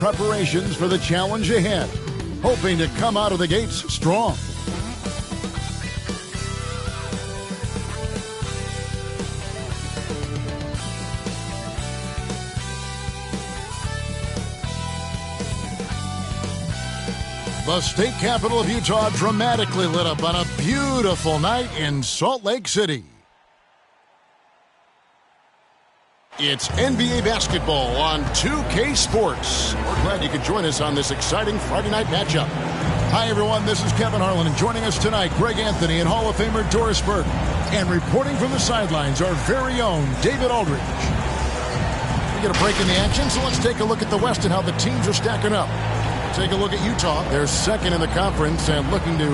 Preparations for the challenge ahead, hoping to come out of the gates strong. The state capital of Utah dramatically lit up on a beautiful night in Salt Lake City. It's NBA basketball on 2K Sports. We're glad you could join us on this exciting Friday night matchup. Hi, everyone. This is Kevin Harlan, and joining us tonight, Greg Anthony and Hall of Famer Doris Burke. And reporting from the sidelines, our very own David Aldridge. We get a break in the action, so let's take a look at the West and how the teams are stacking up. Take a look at Utah. They're second in the conference and looking to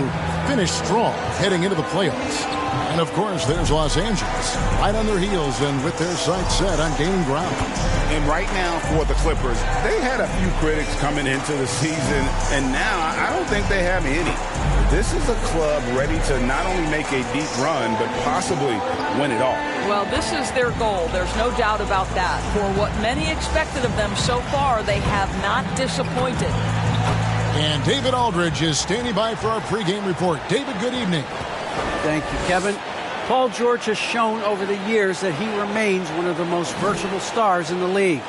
finish strong heading into the playoffs. And, of course, there's Los Angeles, right on their heels and with their sights set on gaining ground. And right now for the Clippers, they had a few critics coming into the season, and now I don't think they have any. This is a club ready to not only make a deep run, but possibly win it all. Well, this is their goal. There's no doubt about that. For what many expected of them so far, they have not disappointed. And David Aldridge is standing by for our pregame report. David, good evening. Thank you, Kevin. Paul George has shown over the years that he remains one of the most versatile stars in the league.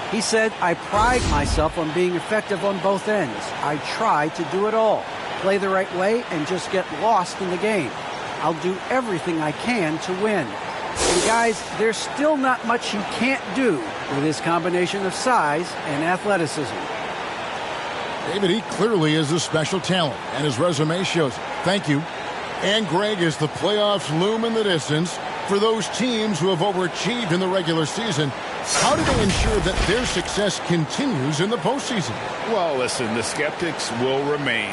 He said, "I pride myself on being effective on both ends. I try to do it all, play the right way, and just get lost in the game. I'll do everything I can to win." And guys, there's still not much he can't do with his combination of size and athleticism. David, he clearly is a special talent, and his resume shows it. Thank you. And Greg, as the playoffs loom in the distance, for those teams who have overachieved in the regular season, how do they ensure that their success continues in the postseason? Well, listen, the skeptics will remain,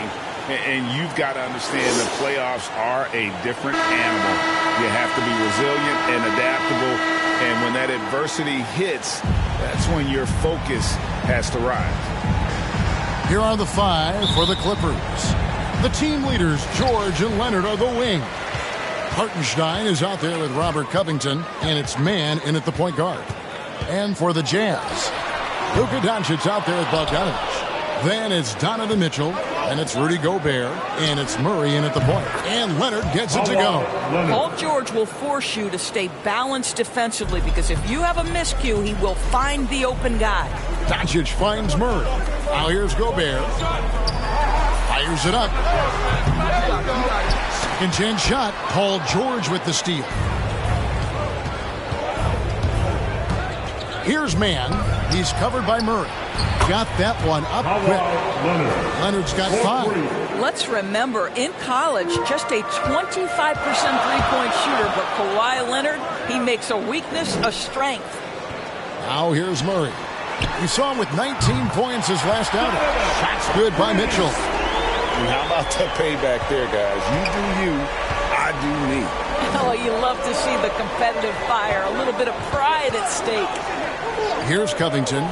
and you've got to understand the playoffs are a different animal. You have to be resilient and adaptable, and when that adversity hits, that's when your focus has to rise. Here are the five for the Clippers. The team leaders, George and Leonard, are the wing. Hartenstein is out there with Robert Covington, and it's Mann in at the point guard. And for the Jazz, Luka Doncic out there with Bogdanovic. Then it's Donovan Mitchell, and it's Rudy Gobert, and it's Murray in at the point. And Leonard gets it to go. Paul George will force you to stay balanced defensively, because if you have a miscue, he will find the open guy. Doncic finds Murray. Now here's Gobert. Fires it up. Second chance shot. Paul George with the steal. Here's Mann. He's covered by Murray. Got that one up quick. Leonard's got 5. Let's remember, in college, just a 25% three-point shooter, but Kawhi Leonard, he makes a weakness a strength. Now here's Murray. We saw him with 19 points his last outing. Shots good by Mitchell. How about the payback there, guys? You do you, I do me. Oh, you love to see the competitive fire, a little bit of pride at stake. Here's Covington.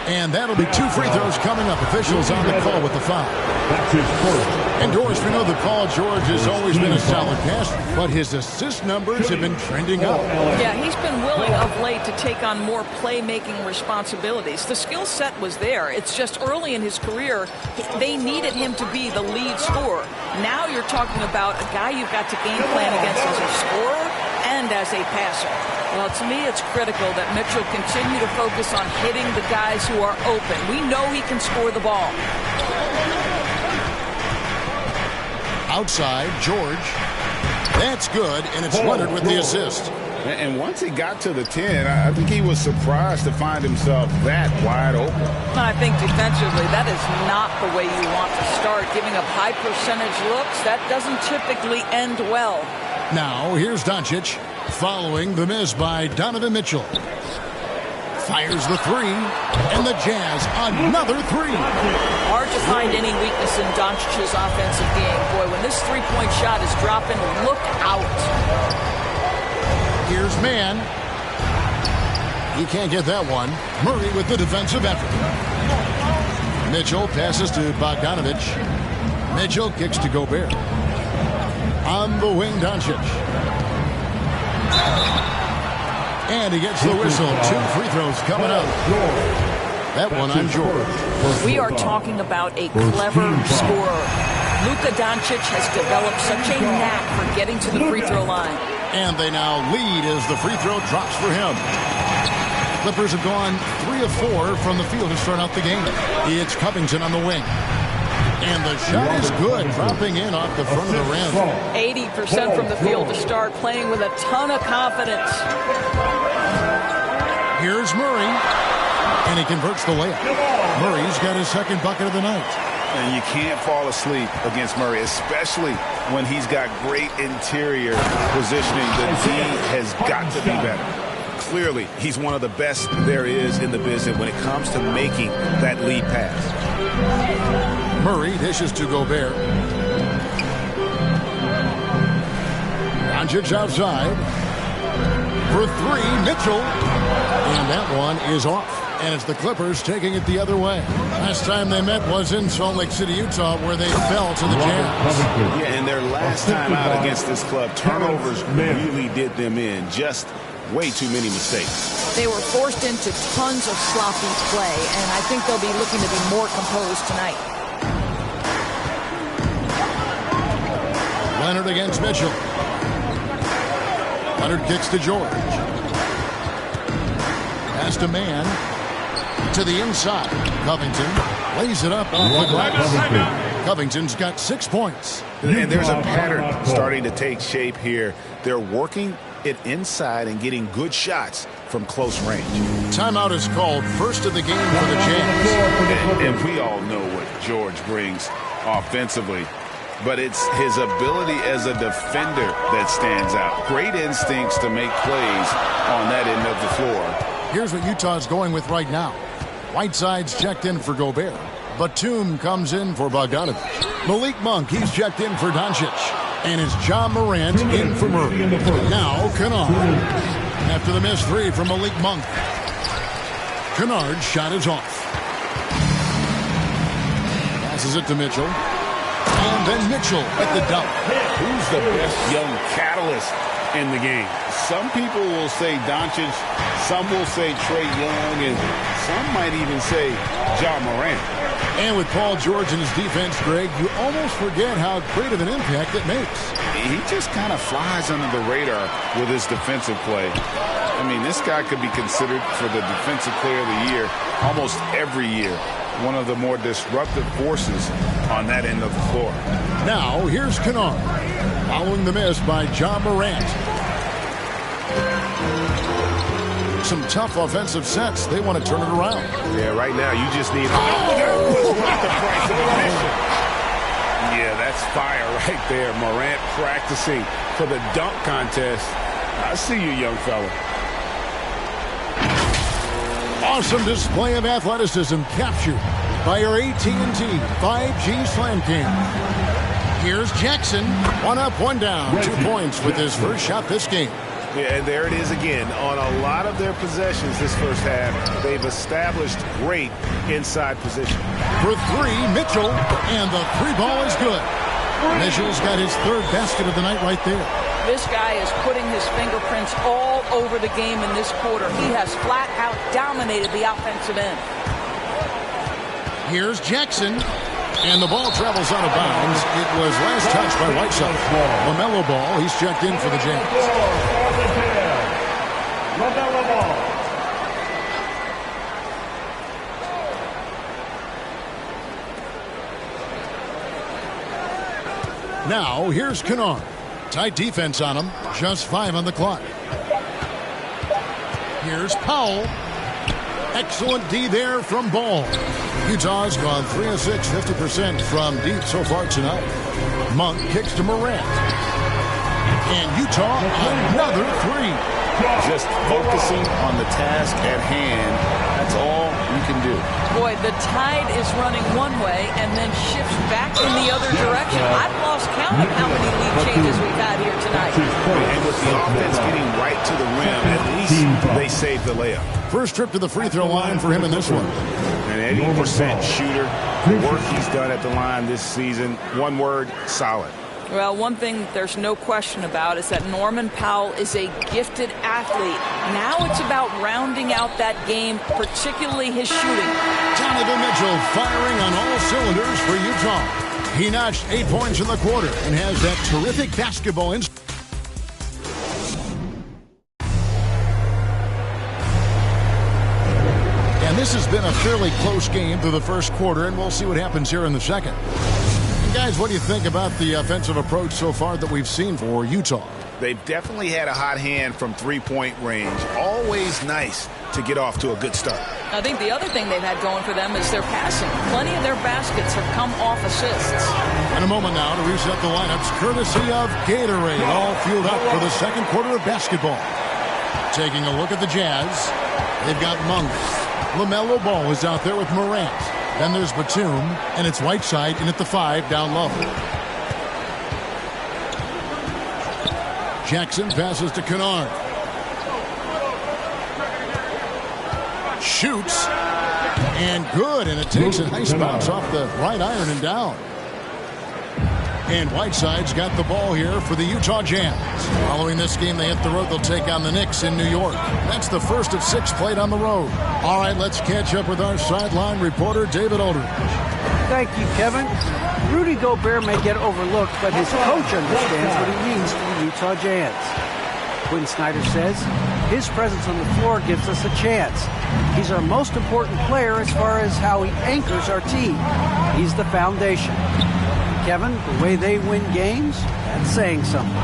And that'll be 2 free throws coming up. Officials on the call with the foul. That's his first. And Doris, we know that Paul George has always been a solid passer, but his assist numbers have been trending up. Yeah, he's been willing of late to take on more playmaking responsibilities. The skill set was there. It's just early in his career, they needed him to be the lead scorer. Now you're talking about a guy you've got to game plan against as a scorer and as a passer. Well, to me, it's critical that Mitchell continue to focus on hitting the guys who are open. We know he can score the ball. Outside, George. That's good, and it's Leonard with the assist. And once he got to the 10, I think he was surprised to find himself that wide open. I think defensively, that is not the way you want to start. Giving up high percentage looks, that doesn't typically end well. Now, here's Doncic, following the miss by Donovan Mitchell. Fires the 3, and the Jazz another 3. Hard to find any weakness in Doncic's offensive game. Boy, when this three-point shot is dropping, look out. Here's Mann. He can't get that one. Murray with the defensive effort. Mitchell passes to Bogdanovic. Mitchell kicks to Gobert. On the wing, Doncic. And he gets the whistle. 2 free throws coming up. That one on George. We are talking about a clever scorer. Luka Doncic has developed such a knack for getting to the free throw line. And they now lead as the free throw drops for him. Clippers have gone 3 of 4 from the field to start out the game. It's Covington on the wing. And the shot is good, dropping in off the front of the rim. 80% from the field to start, playing with a ton of confidence. Here's Murray, and he converts the layup. Murray's got his second bucket of the night. And you can't fall asleep against Murray, especially when he's got great interior positioning. The D has got to be better. Clearly, he's one of the best there is in the business when it comes to making that lead pass. Murray dishes to Gobert. Doncic outside. For 3, Mitchell. And that one is off. And it's the Clippers taking it the other way. Last time they met was in Salt Lake City, Utah, where they fell to the Jazz. Yeah, and their last time out against this club, turnovers really did them in. Just way too many mistakes. They were forced into tons of sloppy play, and I think they'll be looking to be more composed tonight. Leonard against Mitchell. Leonard kicks to George. Pass to man. To the inside. Covington lays it up off the glass. Covington's got 6 points. And there's a pattern starting to take shape here. They're working it inside and getting good shots from close range. Timeout is called, first of the game for the Jazz. And we all know what George brings offensively. But it's his ability as a defender that stands out. Great instincts to make plays on that end of the floor. Here's what Utah's going with right now. Whiteside's checked in for Gobert. Batum comes in for Bogdanovich. Malik Monk, he's checked in for Doncic. And it's John Morant in for Murray. Now Kennard. After the missed 3 from Malik Monk. Kennard's shot is off. Passes it to Mitchell. And then Mitchell at the dunk. Who's the best young catalyst in the game? Some people will say Doncic, some will say Trae Young, and some might even say Ja Morant. And with Paul George in his defense, Greg, you almost forget how great of an impact it makes. He just kind of flies under the radar with his defensive play. I mean, this guy could be considered for the Defensive Player of the Year almost every year. One of the more disruptive forces on that end of the floor. Now, here's Kennard. Following the miss by Ja Morant. Some tough offensive sets. They want to turn it around. Yeah, right now you just need... that was worth the price of admission. Yeah, that's fire right there. Morant practicing for the dunk contest. I see you, young fella. Awesome display of athleticism captured by your AT&T 5G Slam Cam. Here's Jackson. 1 up, 1 down. 2 points with his first shot this game. Yeah, and there it is again. On a lot of their possessions this first half, they've established great inside position. For 3, Mitchell. And the 3 ball is good. Mitchell's got his 3rd basket of the night right there. This guy is putting his fingerprints all over the game in this quarter. He has flat out dominated the offensive end. Here's Jackson. And the ball travels out of bounds. It was last touched by Whiteside. LaMelo Ball, he's checked in for the Jazz. LaMelo Ball. Now, here's Kennard. Tight defense on him. Just 5 on the clock. Here's Powell. Excellent D there from Ball. Utah's gone 3 of 6, 50% from deep so far tonight. Monk kicks to Morant. And Utah another 3. Just focusing on the task at hand. That's all you can do. Boy, the tide is running one way and then shifts back in the other direction. I've lost count of how many lead changes we've had here tonight. And with the offense getting right to the rim, at least they saved the layup. First trip to the free throw line for him in this one. An 80% shooter. The work he's done at the line this season, one word, solid. Well, one thing there's no question about is that Norman Powell is a gifted athlete. Now it's about rounding out that game, particularly his shooting. Donovan Mitchell firing on all cylinders for Utah. He notched 8 points in the quarter and has that terrific basketball instinct. And this has been a fairly close game through the first quarter, and we'll see what happens here in the second. And guys, what do you think about the offensive approach so far that we've seen for Utah? They've definitely had a hot hand from three-point range. Always nice to get off to a good start. I think the other thing they've had going for them is their passing. Plenty of their baskets have come off assists. In a moment now to reset the lineups, courtesy of Gatorade, all fueled up for the second quarter of basketball. Taking a look at the Jazz, they've got Monk. LaMelo Ball is out there with Morant. Then there's Batum, and it's Whiteside in at the 5 down low. Jackson passes to Kennard. Shoots. And good, and it takes a nice bounce off the right iron and down. And Whiteside's got the ball here for the Utah Jazz. Following this game, they hit the road. They'll take on the Knicks in New York. That's the first of 6 played on the road. All right, let's catch up with our sideline reporter, David Aldridge. Thank you, Kevin. Rudy Gobert may get overlooked, but his coach understands what he means to the Utah Jazz. Quinn Snyder says, his presence on the floor gives us a chance. He's our most important player as far as how he anchors our team. He's the foundation. Kevin, the way they win games, that's saying something.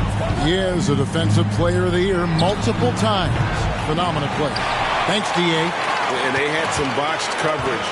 He is a Defensive Player of the Year multiple times. Phenomenal play. Thanks, D.A. And they had some botched coverage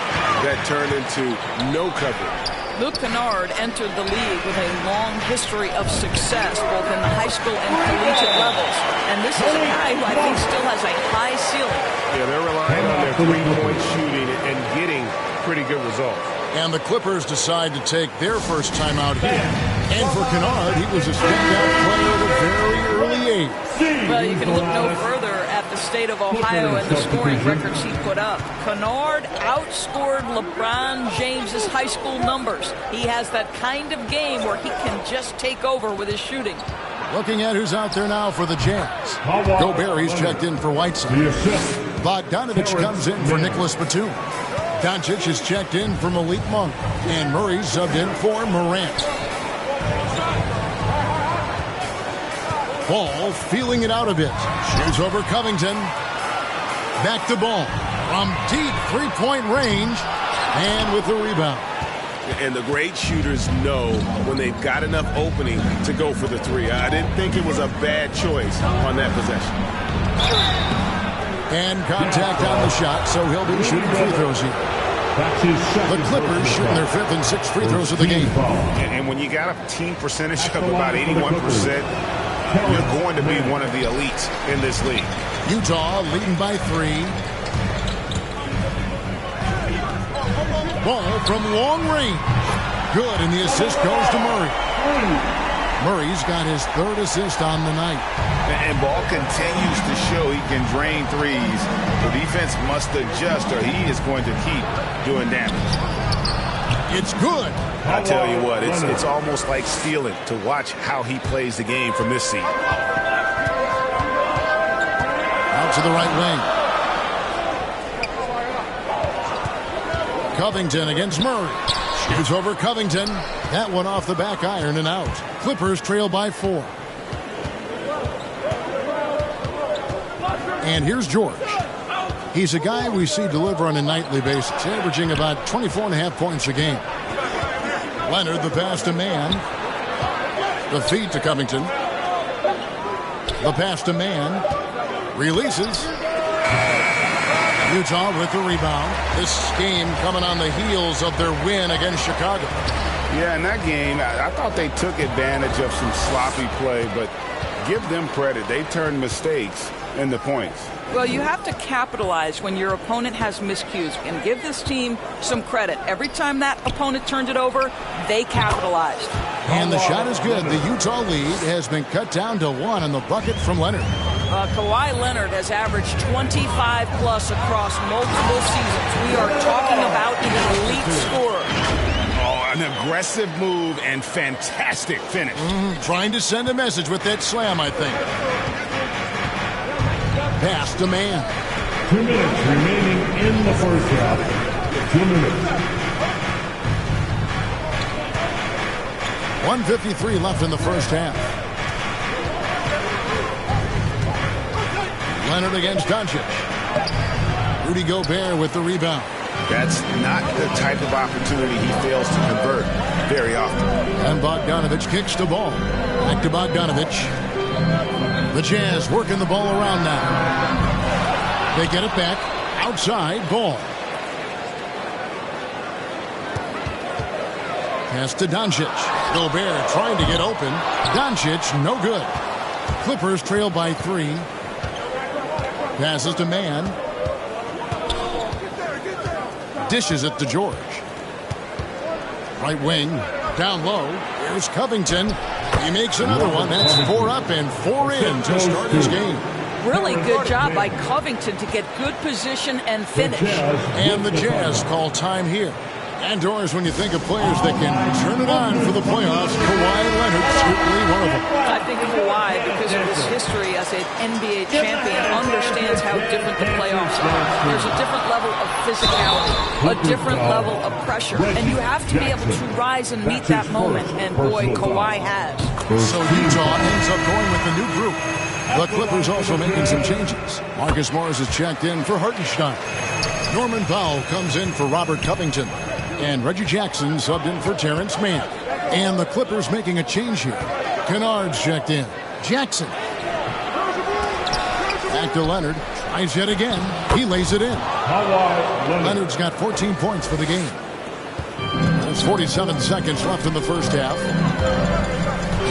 that turned into no coverage. Luke Kennard entered the league with a long history of success, both in the high school and collegiate levels. And this is a guy who I think still has a high ceiling. Yeah, they're relying on their three-point shooting and getting pretty good results. And the Clippers decide to take their first time out here. And for Kennard, he was a standout player at a very early age. Well, you can look no further at the state of Ohio and the scoring records he put up. Kennard outscored LeBron James's high school numbers. He has that kind of game where he can just take over with his shooting. Looking at who's out there now for the Jazz. Gobert, he's checked in for Whiteside. Bogdanovich comes in for Nicholas Batum. Doncic is checked in for Malik Monk. And Murray subbed in for Morant. Ball feeling it out a bit. Shoots over Covington. Back to Ball. From deep three-point range. And with the rebound. And the great shooters know when they've got enough opening to go for the three. I didn't think it was a bad choice on that possession. And contact on the shot, so he'll be shooting free throws here. The Clippers shooting their 5th and 6th free throws of the game. And when you got a team percentage of about 81%, you're going to be one of the elites in this league. Utah leading by 3. Ball from long range. Good, and the assist goes to Murray. Murray's got his 3rd assist on the night. And Ball continues to show he can drain threes. The defense must adjust or he is going to keep doing damage. It's good. I tell you what, it's almost like stealing to watch how he plays the game from this seat. Out to the right wing. Covington against Murray. Shoots over Covington. That one off the back iron and out. Clippers trail by 4. And here's George. He's a guy we see deliver on a nightly basis, averaging about 24.5 points a game. Leonard, the pass to Mann. The feed to Covington. The pass to Mann. Releases. Utah with the rebound. This game coming on the heels of their win against Chicago. Yeah, in that game, I thought they took advantage of some sloppy play, but give them credit. They turned mistakes into points. Well, you have to capitalize when your opponent has miscues and give this team some credit. Every time that opponent turned it over, they capitalized. And the shot is good. The Utah lead has been cut down to 1 on the bucket from Leonard. Kawhi Leonard has averaged 25-plus across multiple seasons. We are talking about an elite scorer. Oh, An aggressive move and fantastic finish. Trying to send a message with that slam, I think. Pass to man. 2 minutes remaining in the first half. 2 minutes. 1:53 left in the first half. Leonard against Doncic. Rudy Gobert with the rebound. That's not the type of opportunity he fails to convert very often. And Bogdanovich kicks the ball. Back to Bogdanovich. The Jazz working the ball around now. They get it back. Outside ball. Pass to Doncic. Gobert trying to get open. Doncic, no good. Clippers trail by 3. Passes to man. Dishes it to George. Right wing. Down low. Here's Covington. He makes another one. That's 4 up and 4 in to start his game. Really good job by Covington to get good position and finish. And the Jazz call time here. And doors, when you think of players that can turn it on for the playoffs, Kawhi Leonard certainly one of them. I think Kawhi, because of his history as an NBA champion, understands how different the playoffs are. There's a different level of physicality, a different level of pressure, and you have to be able to rise and meet that moment, and boy, Kawhi has. So Utah ends up going with the new group. The Clippers also making some changes. Marcus Morris is checked in for Hartenstein. Norman Powell comes in for Robert Covington. And Reggie Jackson subbed in for Terrence Mann. And the Clippers making a change here. Kennard's checked in. Jackson. Back to Leonard. Tries yet again. He lays it in. Leonard's got 14 points for the game. There's 47 seconds left in the first half.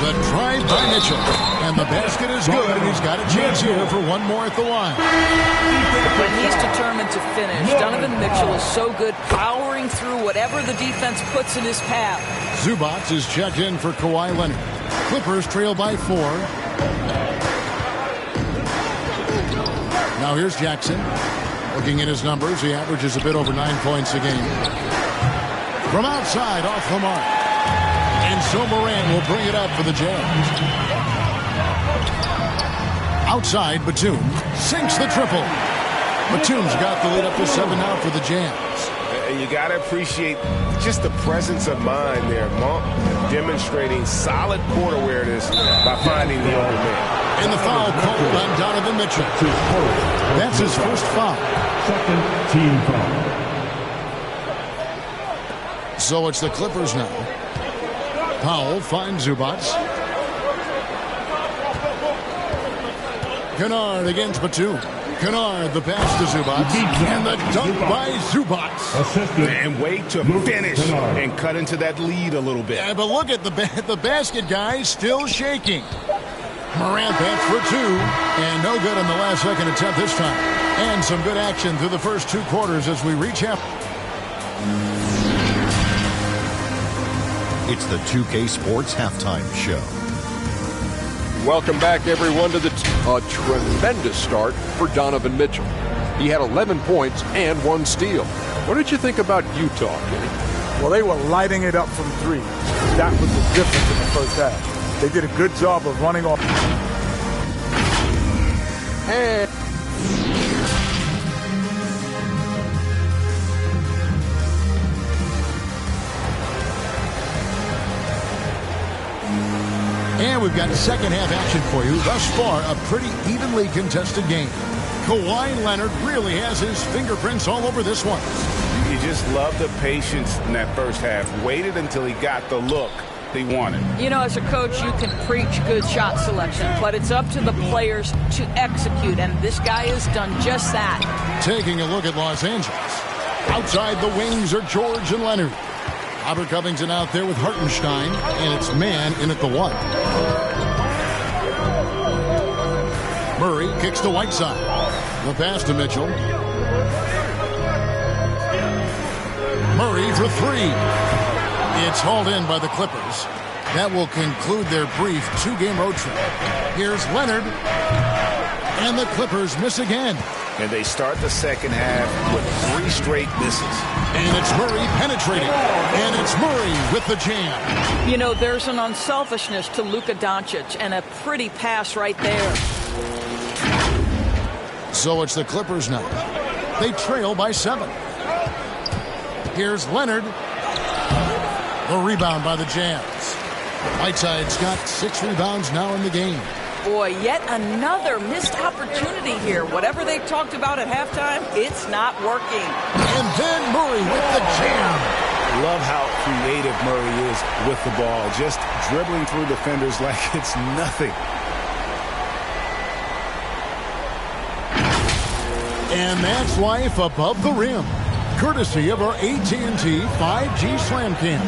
The drive by Mitchell. And the basket is good, and he's got a chance here for one more at the line. When he's determined to finish, Donovan Mitchell is so good powering through whatever the defense puts in his path. Zubac is checked in for Kawhi Leonard. Clippers trail by 4. Now here's Jackson. Looking at his numbers, he averages a bit over 9 points a game. From outside, off the mark. And so Morant will bring it up for the Jazz. Outside, Batum sinks the triple. Batum's got the lead up to 7 now for the Jazz. And you got to appreciate just the presence of mind there. Monk demonstrating solid court awareness by finding the open man. And the foul called on Donovan Mitchell. That's his first foul. Second team foul. So it's the Clippers now. Powell finds Zubac. Kennard against Batum. Kennard, the pass to Zubac. And the dunk by Zubac. And wait to finish and cut into that lead a little bit. Yeah, but look at the basket, guys, still shaking. Morant bats for 2. And no good on the last second attempt this time. And some good action through the first 2 quarters as we reach half. It's the 2K Sports Halftime Show. Welcome back, everyone, to a tremendous start for Donovan Mitchell. He had 11 points and 1 steal. What did you think about Utah, Kenny? Well, they were lighting it up from 3. That was the difference in the first half. They did a good job of running off. And we've got second half action for you. Thus far, a pretty evenly contested game. Kawhi Leonard really has his fingerprints all over this one. You just love the patience in that first half. Waited until he got the look they wanted. You know, as a coach, you can preach good shot selection, but it's up to the players to execute, and this guy has done just that. Taking a look at Los Angeles. Outside the wings are George and Leonard. Robert Covington out there with Hartenstein, and it's man in at the 1. Murray kicks to Whiteside. The pass to Mitchell. Murray for 3. It's hauled in by the Clippers. That will conclude their brief 2-game road trip. Here's Leonard. And the Clippers miss again. and they start the second half with 3 straight misses. And it's Murray penetrating. And it's Murray with the jam. You know, there's an unselfishness to Luka Doncic, and a pretty pass right there. So it's the Clippers now. They trail by 7. Here's Leonard. The rebound by the Jazz. Whiteside's got 6 rebounds now in the game. Boy, yet another missed opportunity here. Whatever they talked about at halftime, it's not working. And then Murray with the jam. Love how creative Murray is with the ball. Just dribbling through defenders like it's nothing. And that's life above the rim. Courtesy of our AT&T 5G Slam Cam.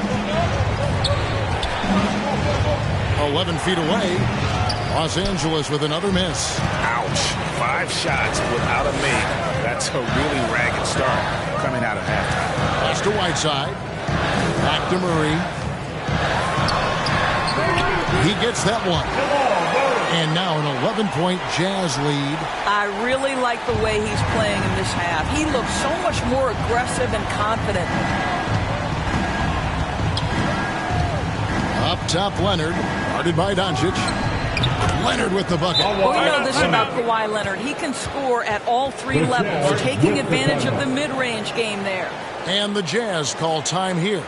11 feet away. Los Angeles with another miss. Ouch. 5 shots without a make. That's a really ragged start coming out of halftime. Pass to Whiteside. Back to Murray. He gets that one. And now an 11-point Jazz lead. I really like the way he's playing in this half. He looks so much more aggressive and confident. Up top, Leonard. Guarded by Doncic. Leonard with the bucket. Well, we know this about Kawhi Leonard. He can score at all 3 levels, taking advantage of the mid-range game there. And the Jazz call time here.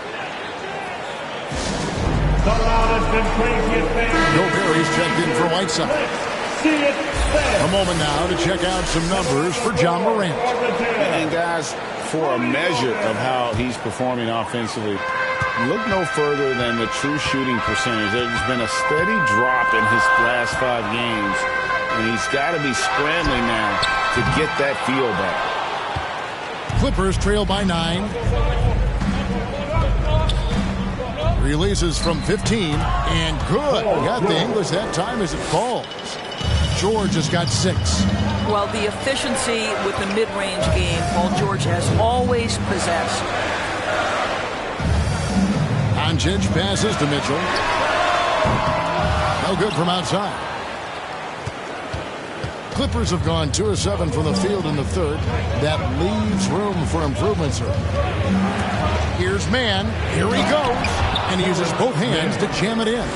Gobert checked in for Whiteside. A moment now to check out some numbers for John Morant. And guys, for a measure of how he's performing offensively, look no further than the true shooting percentage. There's been a steady drop in his last 5 games, and he's got to be scrambling now to get that feel back. Clippers trail by 9. Releases from 15, and good. Got the English that time as it falls. George has got 6. Well, the efficiency with the mid-range game, Paul George has always possessed. Doncic passes to Mitchell. No good from outside. Clippers have gone 2 of 7 from the field in the third. That leaves room for improvement, sir. Here's Mann. Here he goes. And he uses both hands to jam it in.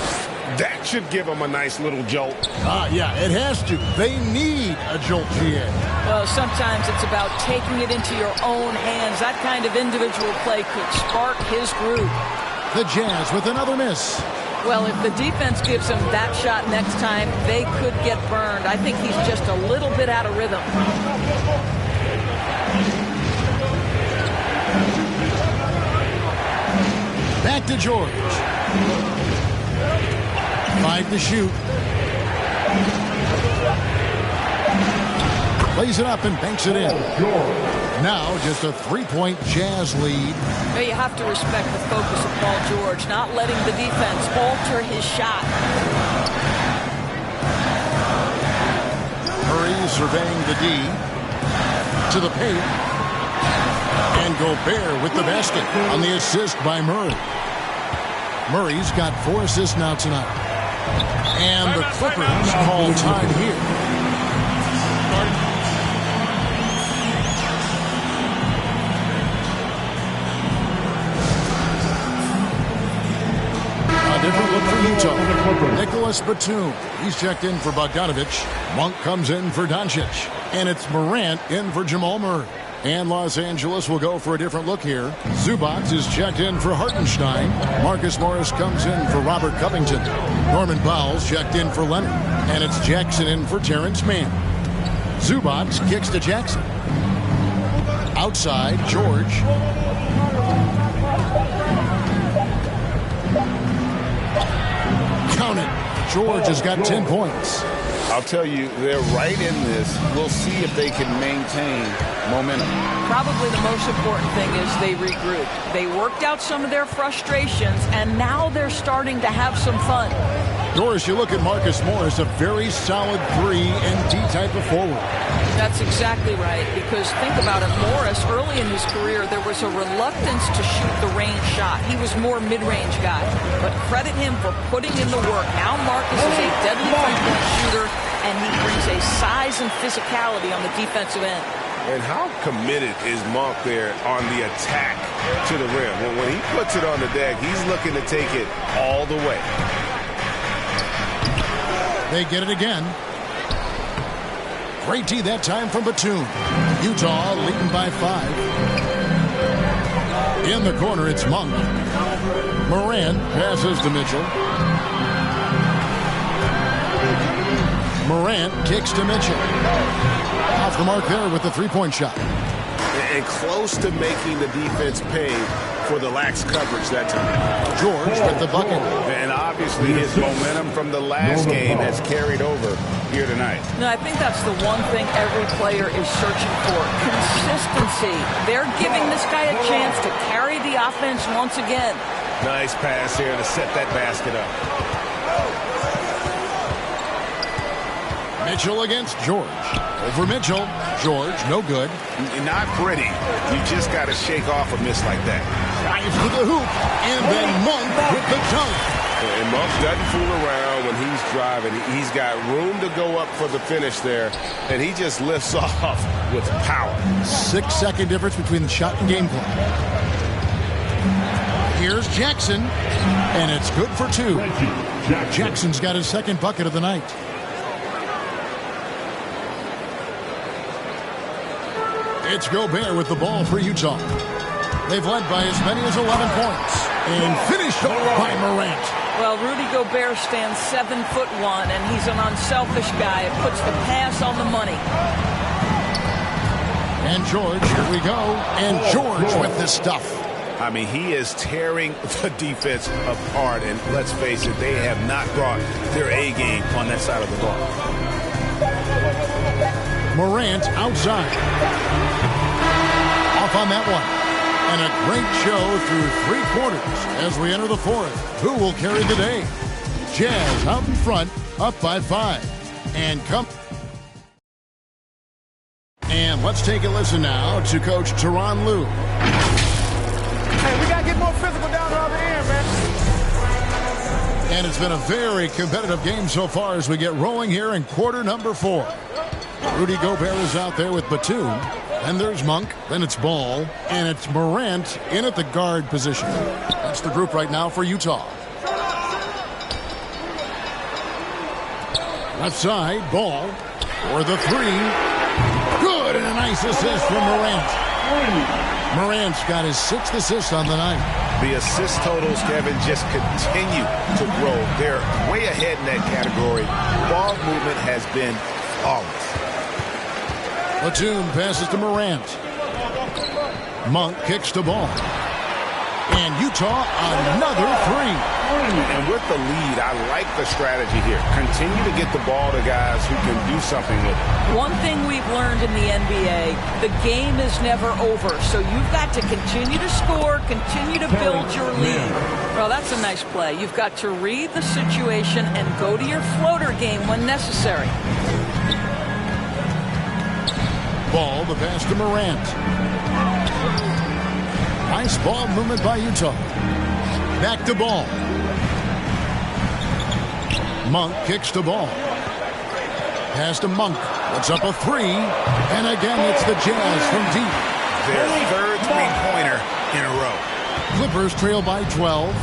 That should give them a nice little jolt. Yeah, it has to. They need a jolt, GA. Well, sometimes it's about taking it into your own hands. That kind of individual play could spark his groove. The Jazz with another miss. Well, if the defense gives him that shot next time, they could get burned. I think he's just a little bit out of rhythm. Back to George. 5 to shoot. Plays it up and banks it in. Now just a 3-point Jazz lead. Well, you have to respect the focus of Paul George, not letting the defense alter his shot. Murray surveying the D. To the paint. And Gobert with the basket on the assist by Murray. Murray's got 4 assists now tonight. And the Clippers call time here. A different look for Utah. Nicholas Batum. He's checked in for Bogdanovich. Monk comes in for Doncic. And it's Morant in for Jamal Murray. And Los Angeles will go for a different look here. Zubac is checked in for Hartenstein. Marcus Morris comes in for Robert Covington. Norman Powell's checked in for Leonard. And it's Jackson in for Terrence Mann. Zubac kicks to Jackson. Outside, George. Count it. George has got 10 points. I'll tell you, they're right in this. We'll see if they can maintain momentum. Probably the most important thing is they regroup. They worked out some of their frustrations, and now they're starting to have some fun. Doris, you look at Marcus Morris, a very solid 3 and D type of forward. That's exactly right, because think about it. Morris, early in his career, there was a reluctance to shoot the range shot. He was more mid-range guy. But credit him for putting in the work. Now Marcus is a deadly three-point shooter, and he brings a size and physicality on the defensive end. And how committed is Monk there on the attack to the rim? When he puts it on the deck, he's looking to take it all the way. They get it again. Great D that time from Batum. Utah leading by 5. In the corner, it's Monk. Morant passes to Mitchell. Morant kicks to Mitchell. Off the mark there with the three-point shot. And close to making the defense pay for the lax coverage that time. George with the bucket. And obviously his momentum from the last game has carried over here tonight. No, I think that's the one thing every player is searching for. Consistency. They're giving this guy a chance to carry the offense once again. Nice pass here to set that basket up. Mitchell against George. Over Mitchell. George, no good. Not pretty. You just got to shake off a miss like that. Drives to the hoop. And then Monk with the dunk. And Monk doesn't fool around when he's driving. He's got room to go up for the finish there. And he just lifts off with power. 6-second difference between the shot and game clock. Here's Jackson. And it's good for 2. Jackson's got his second bucket of the night. It's Gobert with the ball for Utah. They've led by as many as 11 points. And finished off by Morant. Well, Rudy Gobert stands 7'1", and he's an unselfish guy. It puts the pass on the money. And George, here we go. And George with this stuff. I mean, he is tearing the defense apart. And let's face it, they have not brought their A game on that side of the ball. Morant outside. Off on that one. And a great show through 3 quarters as we enter the 4th. Who will carry the day? Jazz out in front, up by 5. And let's take a listen now to Coach Tyronn Lue. Hey, we got to get more physical down the other end, man. And it's been a very competitive game so far as we get rolling here in quarter number 4. Rudy Gobert is out there with Batum. Then there's Monk. Then it's Ball. And it's Morant in at the guard position. That's the group right now for Utah. Left side, Ball for the 3. Good, and a nice assist from Morant. Morant's got his 6th assist on the night. The assist totals, Kevin, just continue to grow. They're way ahead in that category. Ball movement has been flawless. Batum passes to Morant. Monk kicks the ball. And Utah, another 3. And with the lead, I like the strategy here. Continue to get the ball to guys who can do something with it. One thing we've learned in the NBA, the game is never over. So you've got to continue to score, continue to build your lead. Well, that's a nice play. You've got to read the situation and go to your floater game when necessary. Ball, the pass to Morant. Nice ball movement by Utah. Back to Ball. Monk kicks the ball. Pass to Monk. Puts up a 3. And again, it's the Jazz from deep. Their 3rd three-pointer in a row. Clippers trail by 12.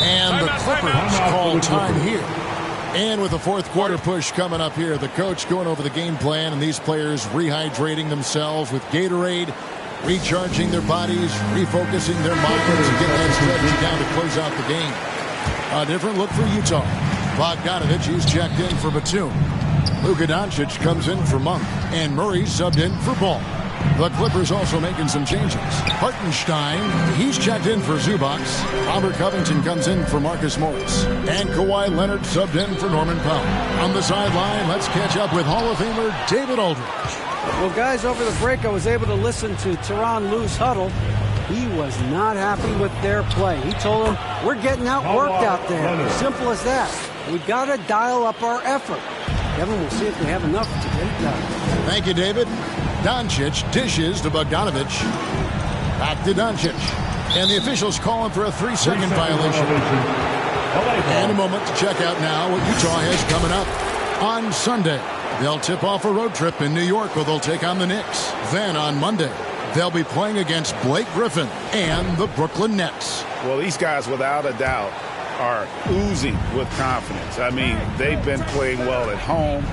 And the Clippers call time here. And with the 4th quarter push coming up here, the coach going over the game plan and these players rehydrating themselves with Gatorade, recharging their bodies, refocusing their minds to get that strategy down to close out the game. A different look for Utah. Bogdanović, he's checked in for Batum. Luka Doncic comes in for Monk. And Murray subbed in for Ball. The Clippers also making some changes. Hartenstein, he's checked in for Zubac. Robert Covington comes in for Marcus Morris. And Kawhi Leonard subbed in for Norman Powell. On the sideline, let's catch up with Hall of Famer David Aldridge. Well, guys, over the break, I was able to listen to Tyronn Lue's huddle. He was not happy with their play. He told them, we're getting outworked out there. Simple as that. We've got to dial up our effort. Kevin, we'll see if we have enough to get it done. Thank you, David. Doncic dishes to Bogdanović. Back to Doncic. And the officials calling for a 3-second violation. And a moment to check out now what Utah has coming up on Sunday. They'll tip off a road trip in New York where they'll take on the Knicks. Then on Monday, they'll be playing against Blake Griffin and the Brooklyn Nets. Well, these guys, without a doubt, are oozing with confidence. I mean, they've been playing well at home.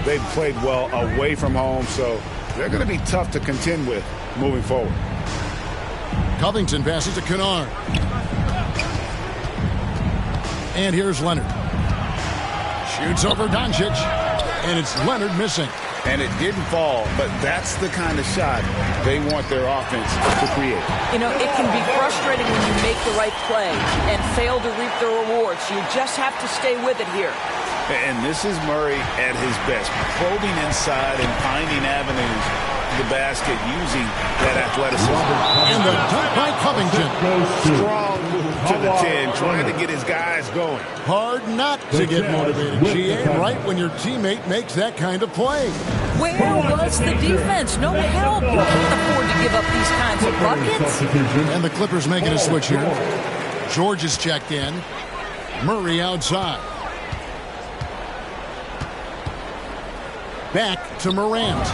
They've played well away from home, so they're going to be tough to contend with moving forward. Covington passes to Kennard. And here's Leonard. Shoots over Doncic. And it's Leonard missing. And it didn't fall, but that's the kind of shot they want their offense to create. You know, it can be frustrating when you make the right play and fail to reap the rewards. You just have to stay with it here. And this is Murray at his best, probing inside and finding avenues to the basket using that athleticism. And the dunk by Covington. Strong move to the 10, trying to get his guys going. Hard not to get motivated, GA, right when your teammate makes that kind of play. Where was the defense? No help. You can't afford to give up these kinds of buckets. And the Clippers making a switch here. George is checked in. Murray outside. Back to Morant.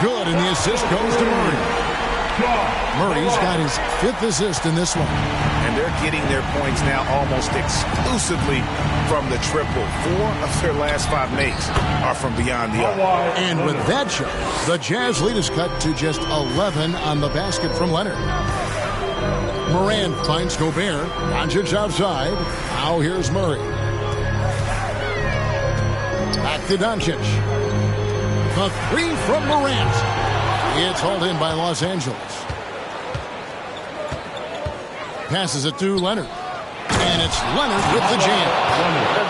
Good, and the assist goes to Murray. Murray's got his 5th assist in this one. And they're getting their points now almost exclusively from the triple. 4 of their last 5 makes are from beyond the arc. And with that shot, the Jazz lead is cut to just 11 on the basket from Leonard. Morant finds Gobert. Doncic outside. Now here's Murray. Back to Doncic. The 3 from Morant. It's hauled in by Los Angeles. Passes it to Leonard. And it's Leonard with the jam.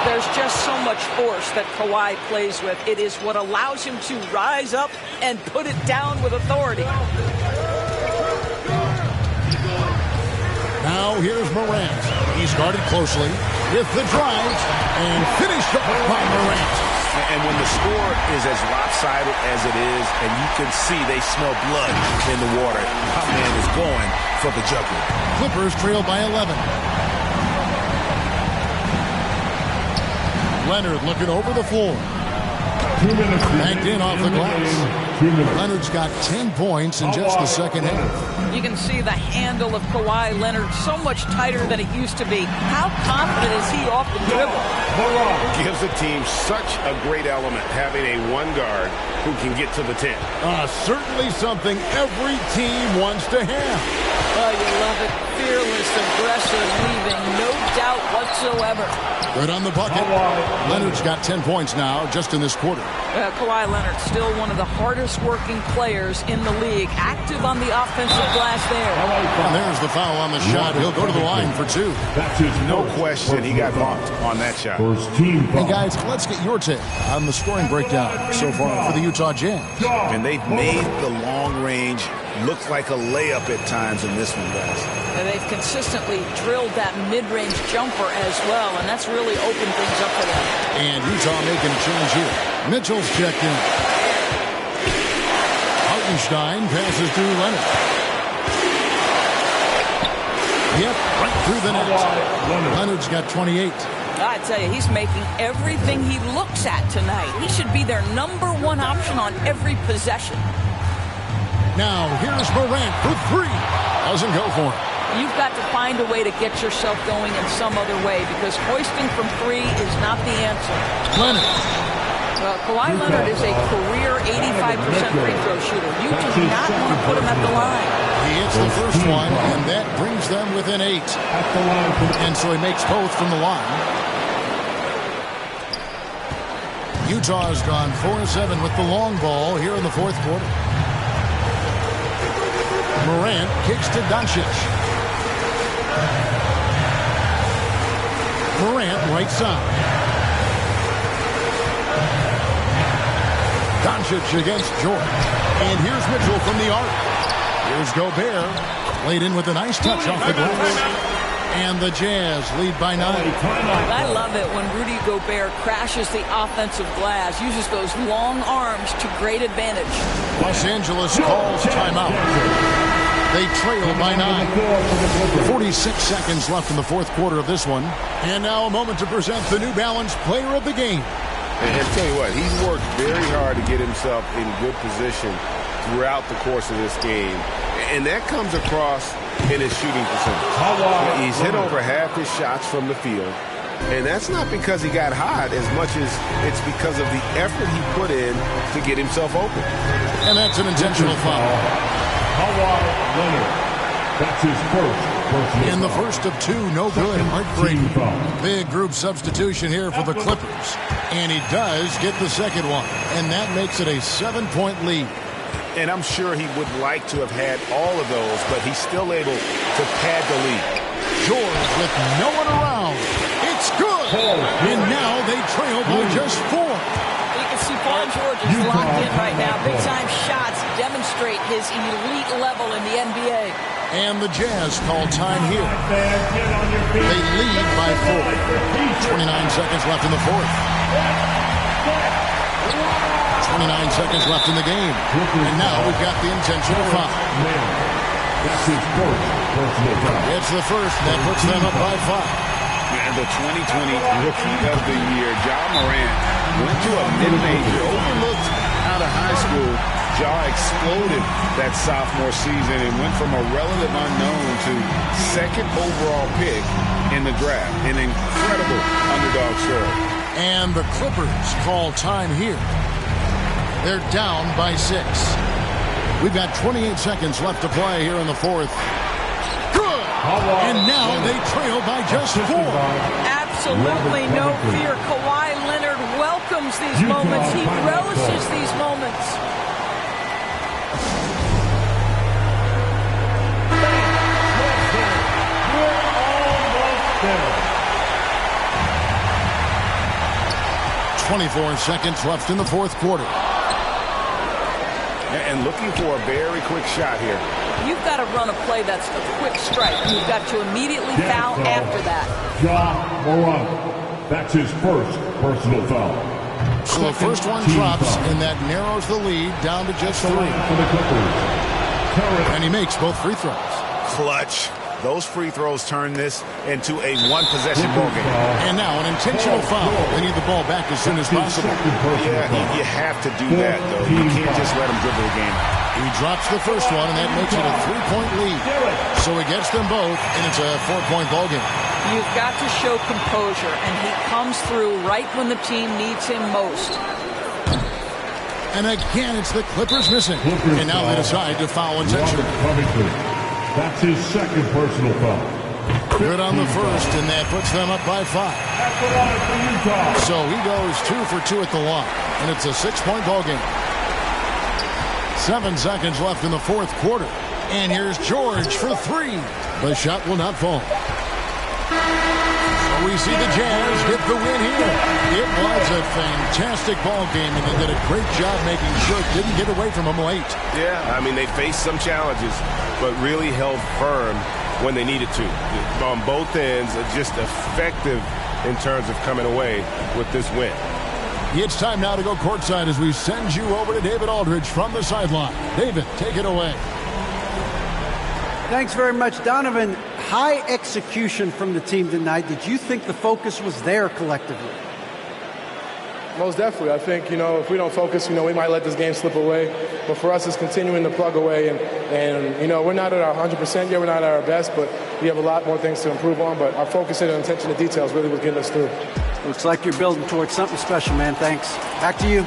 There's just so much force that Kawhi plays with. It is what allows him to rise up and put it down with authority. Now here's Morant. He's guarded closely with the drive and finished off by Morant. And when the score is as lopsided as it is, and you can see they smell blood in the water, my man is going for the jugular. Clippers trail by 11. Leonard looking over the floor. 2 minutes. Backed in off the glass. 2 minutes. Leonard's got 10 points in just the second half. You can see the handle of Kawhi Leonard so much tighter than it used to be. How confident is he off the dribble? Gives the team such a great element having a one guard who can get to the 10. Certainly something every team wants to have. Oh, you love it. Fearless, aggressive, leaving no doubt whatsoever. Good on the bucket. Leonard's got 10 points now just in this quarter. Kawhi Leonard, still one of the hardest working players in the league. Active on the offensive glass there. And there's the foul on the shot. He'll go to the line for 2. No question he got marked on that shot. And guys, let's get your take on the scoring breakdown so far for the Utah Jazz. And they've made the long range look like a layup at times in this one, guys. And they've consistently drilled that mid-range jumper as well, and that's really opened things up for them. And Utah making a change here. Mitchell's checked in. Hartenstein passes to Leonard. Yep, right through the net. Leonard's got 28. I tell you, he's making everything he looks at tonight. He should be their #1 option on every possession. Now, here's Morant for 3. Doesn't go for it. You've got to find a way to get yourself going in some other way because hoisting from 3 is not the answer. Leonard. Well, Kawhi Leonard is a career 85% free throw shooter. You do not want to put him at the line. He hits the first one, and that brings them within 8. And so he makes both from the line. Utah has gone 4-7 with the long ball here in the fourth quarter. Morant kicks to Doncic. Morant right side. Doncic against George. And here's Mitchell from the arc. Here's Gobert. Laid in with a nice touch off the glass. And the Jazz lead by 9. I love it when Rudy Gobert crashes the offensive glass, uses those long arms to great advantage. Los Angeles calls timeout. They trail by 9. 46 seconds left in the fourth quarter of this one. And now a moment to present the New Balance Player of the Game. And tell you what, he's worked very hard to get himself in good position throughout the course of this game. And that comes across in his shooting percentage. He's hit over half his shots from the field. And that's not because he got hot as much as it's because of the effort he put in to get himself open. And that's an intentional foul. Kawhi Leonard. That's his first personal In the foul. first of two, no good. Heartbreaking. Big group substitution here for the Clippers. And he does get the second one. And that makes it a 7-point lead. And I'm sure he would like to have had all of those, but he's still able to pad the lead. George with no one around. It's good. And now they trail by just 4. You can see Paul George is locked in right now. Big-time shots demonstrate his elite level in the NBA. And the Jazz call time here. They lead by 4. 29 seconds left in the fourth. 29 seconds left in the game. And now we've got the intentional foul. That's his first personal foul. It's the first, and that puts them up by 5. And the 2020 Rookie of the Year, Ja Morant, went to a mid-major, overlooked out of high school. Ja exploded that sophomore season and went from a relative unknown to second overall pick in the draft. An incredible underdog story. And the Clippers call time here. They're down by 6. We've got 28 seconds left to play here in the fourth. Good! And now they trail by just 4. Absolutely no fear. Kawhi Leonard welcomes these moments. He relishes these moments. There. 24 seconds left in the fourth quarter. And looking for a very quick shot here. You've got to run a play that's a quick strike. You've got to immediately foul after that. Ja Morant. That's his first personal foul. So the first one drops, and that narrows the lead down to just 3. For the Clippers. And he makes both free throws. Clutch. Those free throws turn this into a one-possession ballgame. And now an intentional foul. They need the ball back as soon as possible. Yeah, you have to do that, though. You can't just let him dribble the game. He drops the first one, and that makes it a 3-point lead. So he gets them both, and it's a 4-point ballgame. You've got to show composure, and he comes through right when the team needs him most. And again, it's the Clippers missing. And now they decide to foul intentionally. That's his second personal foul. Good on the first, and that puts them up by 5. So he goes 2 for 2 at the line, and it's a 6-point ballgame. 7 seconds left in the fourth quarter. And here's George for 3. The shot will not fall. So we see the Jazz get the win here. It was a fantastic ball game, and they did a great job making sure it didn't get away from them late. Yeah, I mean, they faced some challenges, but really held firm when they needed to. On both ends, just effective in terms of coming away with this win. It's time now to go courtside as we send you over to David Aldridge from the sideline. David, take it away. Thanks very much, Donovan. High execution from the team tonight. Did you think the focus was there collectively? Most definitely. I think, if we don't focus, we might let this game slip away. But for us, it's continuing to plug away. And we're not at our 100% yet. We're not at our best, but we have a lot more things to improve on. But our focus and attention to details really was getting us through. Looks like you're building towards something special, man. Thanks. Back to you.